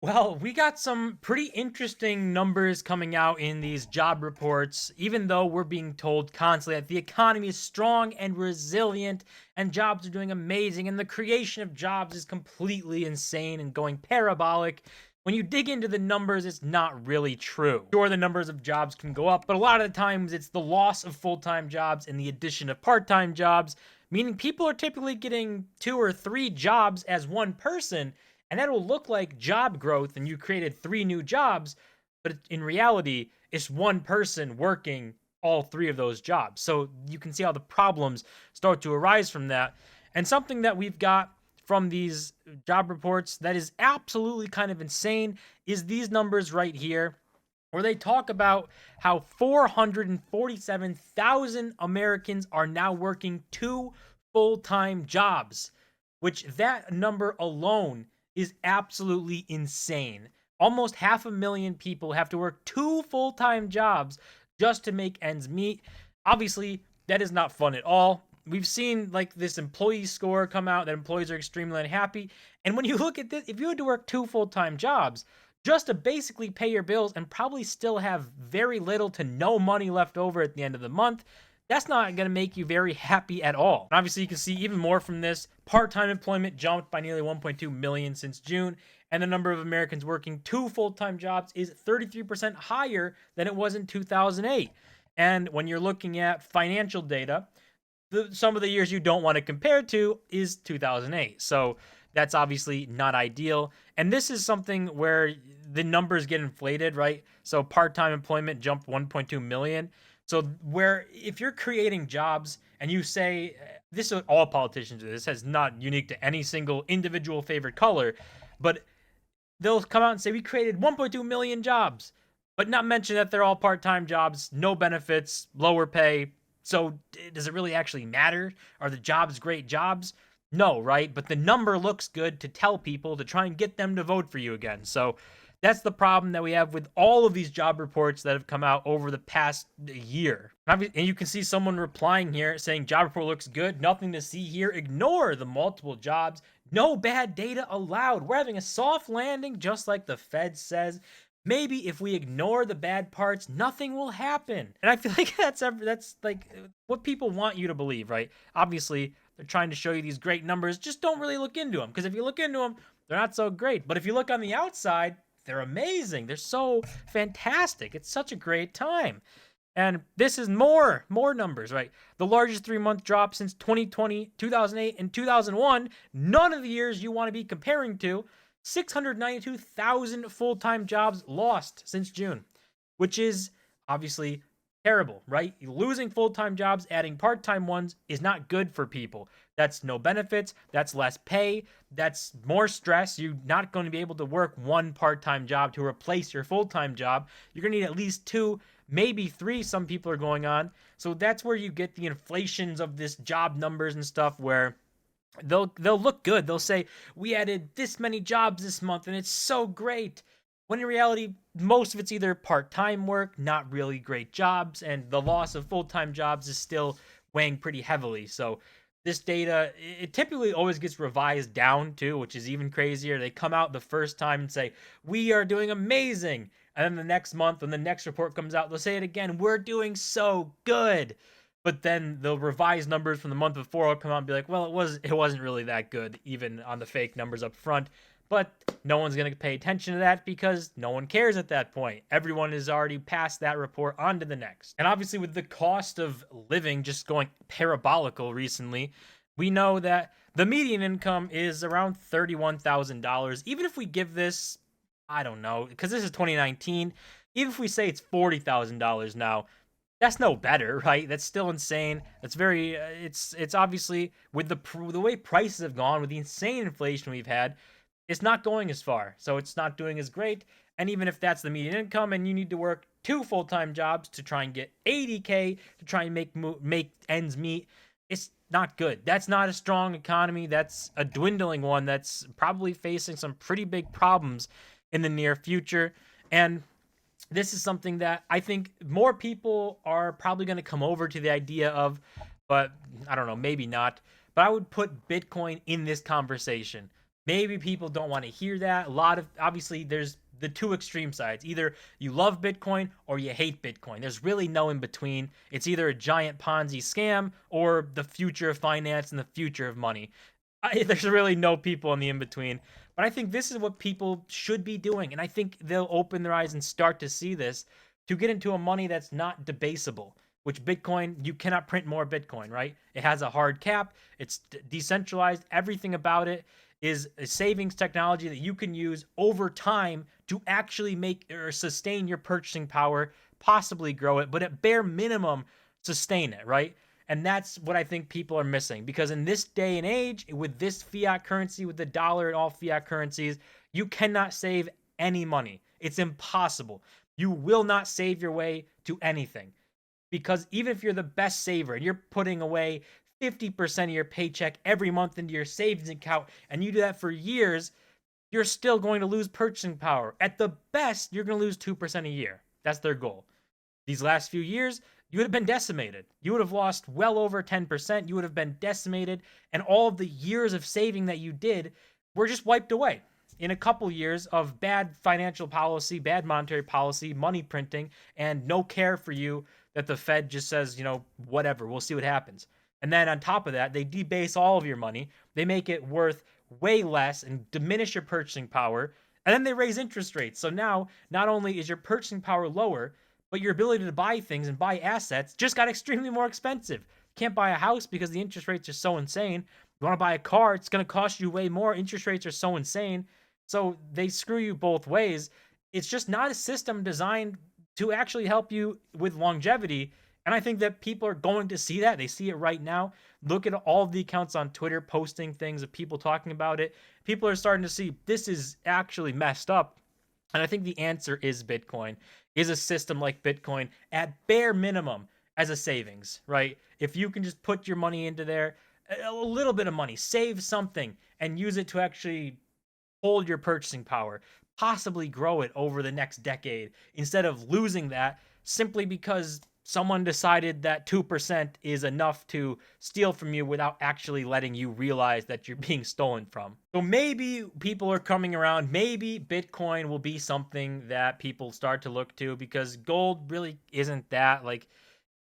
Well, we got some pretty interesting numbers coming out in these job reports, even though we're being told constantly that the economy is strong and resilient and jobs are doing amazing and the creation of jobs is completely insane and going parabolic. When you dig into the numbers, it's not really true. Sure, the numbers of jobs can go up, but a lot of the times it's the loss of full time jobs and the addition of part time jobs, meaning people are typically getting two or three jobs as one person, and that will look like job growth and you created three new jobs, but in reality it's one person working all three of those jobs. So you can see how the problems start to arise from that. And something that we've got from these job reports that is absolutely kind of insane is these numbers right here, where they talk about how 447,000 Americans are now working two full-time jobs, which that number alone is absolutely insane. Almost 500,000 people have to work two full-time jobs just to make ends meet. Obviously, that is not fun at all. We've seen like this employee score come out that employees are extremely unhappy. And when you look at this, if you had to work two full-time jobs just to basically pay your bills and probably still have very little to no money left over at the end of the month, that's not going to make you very happy at all. And obviously, you can see even more from this. Part-time employment jumped by nearly 1.2 million since June, and the number of Americans working two full-time jobs is 33% higher than it was in 2008. And when you're looking at financial data, some of the years you don't want to compare to is 2008. So that's obviously not ideal. And this is something where the numbers get inflated, right? So part-time employment jumped 1.2 million. So where if you're creating jobs and you say this is all politicians do, this is not unique to any single individual favorite color, but they'll come out and say we created 1.2 million jobs, but not mention that they're all part-time jobs, no benefits, lower pay. So does it really actually matter? Are the jobs great jobs? No, right? But the number looks good to tell people to try and get them to vote for you again. So that's the problem that we have with all of these job reports that have come out over the past year. And you can see someone replying here saying job report looks good, nothing to see here, ignore the multiple jobs, no bad data allowed. We're having a soft landing just like the Fed says. Maybe if we ignore the bad parts, nothing will happen. And I feel like that's like what people want you to believe, right? Obviously, they're trying to show you these great numbers. Just don't really look into them, because if you look into them, they're not so great. But if you look on the outside, they're amazing. They're so fantastic. It's such a great time. And this is more numbers, right? The largest 3-month drop since 2020, 2008, and 2001. None of the years you want to be comparing to. 692,000 full-time jobs lost since June, which is obviously terrible, right? Losing full-time jobs, adding part-time ones is not good for people. That's no benefits, that's less pay, that's more stress. You're not going to be able to work one part-time job to replace your full-time job. You're going to need at least two, maybe three, some people are going on. So that's where you get the inflations of this job numbers and stuff, where they'll look good. They'll say we added this many jobs this month and it's so great. When in reality, most of it's either part-time work, not really great jobs, and the loss of full-time jobs is still weighing pretty heavily. So this data, it typically always gets revised down too, which is even crazier. They come out the first time and say, we are doing amazing. And then the next month, when the next report comes out, they'll say it again, we're doing so good. But then the revised numbers from the month before will come out and be like, well, it wasn't really that good, even on the fake numbers up front. But no one's going to pay attention to that because no one cares at that point. Everyone is already past that report on to the next. And obviously, with the cost of living just going parabolical recently, we know that the median income is around $31,000. Even if we give this, I don't know, because this is 2019, even if we say it's $40,000 now, that's no better, right? That's still insane. That's very it's obviously with the way prices have gone, with the insane inflation we've had, it's not going as far. So it's not doing as great. And even if that's the median income and you need to work two full-time jobs to try and get 80K to try and make ends meet, it's not good. That's not a strong economy. That's a dwindling one that's probably facing some pretty big problems in the near future. And this is something that I think more people are probably going to come over to the idea of, but I don't know, maybe not. But I would put Bitcoin in this conversation. Maybe people don't want to hear that. A lot of, obviously, there's the two extreme sides. Either you love Bitcoin or you hate Bitcoin. There's really no in between. It's either a giant Ponzi scam or the future of finance and the future of money. There's really no people in the in between. But I think this is what people should be doing. And I think they'll open their eyes and start to see this, to get into a money that's not debasable. Which Bitcoin, you cannot print more Bitcoin, right? It has a hard cap. It's decentralized. Everything about it is a savings technology that you can use over time to actually make or sustain your purchasing power, possibly grow it, but at bare minimum, sustain it, right? And that's what I think people are missing, because in this day and age, with this fiat currency, with the dollar and all fiat currencies, you cannot save any money. It's impossible. You will not save your way to anything, because even if you're the best saver and you're putting away 50% of your paycheck every month into your savings account and you do that for years, you're still going to lose purchasing power. At the best, you're going to lose 2% a year. That's their goal. These last few years, you would have been decimated. You would have lost well over 10%. You would have been decimated. And all of the years of saving that you did were just wiped away in a couple years of bad financial policy, bad monetary policy, money printing, and no care for you, that the Fed just says, whatever, we'll see what happens. And then on top of that, they debase all of your money. They make it worth way less and diminish your purchasing power. And then they raise interest rates. So now, not only is your purchasing power lower, but your ability to buy things and buy assets just got extremely more expensive. You can't buy a house because the interest rates are so insane. You want to buy a car, it's going to cost you way more. Interest rates are so insane. So they screw you both ways. It's just not a system designed to actually help you with longevity. And I think that people are going to see that. They see it right now. Look at all the accounts on Twitter posting things of people talking about it. People are starting to see this is actually messed up. And I think the answer is Bitcoin, is a system like Bitcoin at bare minimum as a savings, right? If you can just put your money into there, a little bit of money, save something and use it to actually hold your purchasing power, possibly grow it over the next decade, instead of losing that simply because someone decided that 2% is enough to steal from you without actually letting you realize that you're being stolen from. So maybe people are coming around. Maybe Bitcoin will be something that people start to look to, because gold really isn't that. Like,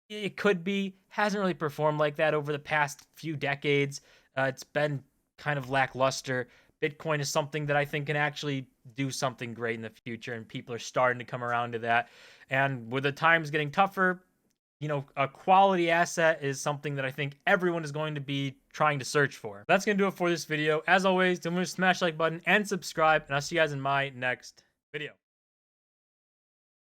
it could be, hasn't really performed like that over the past few decades. It's been kind of lackluster. Bitcoin is something that I think can actually do something great in the future, and people are starting to come around to that. And with the times getting tougher, a quality asset is something that I think everyone is going to be trying to search for. That's going to do it for this video. As always, don't forget to smash the like button and subscribe, and I'll see you guys in my next video.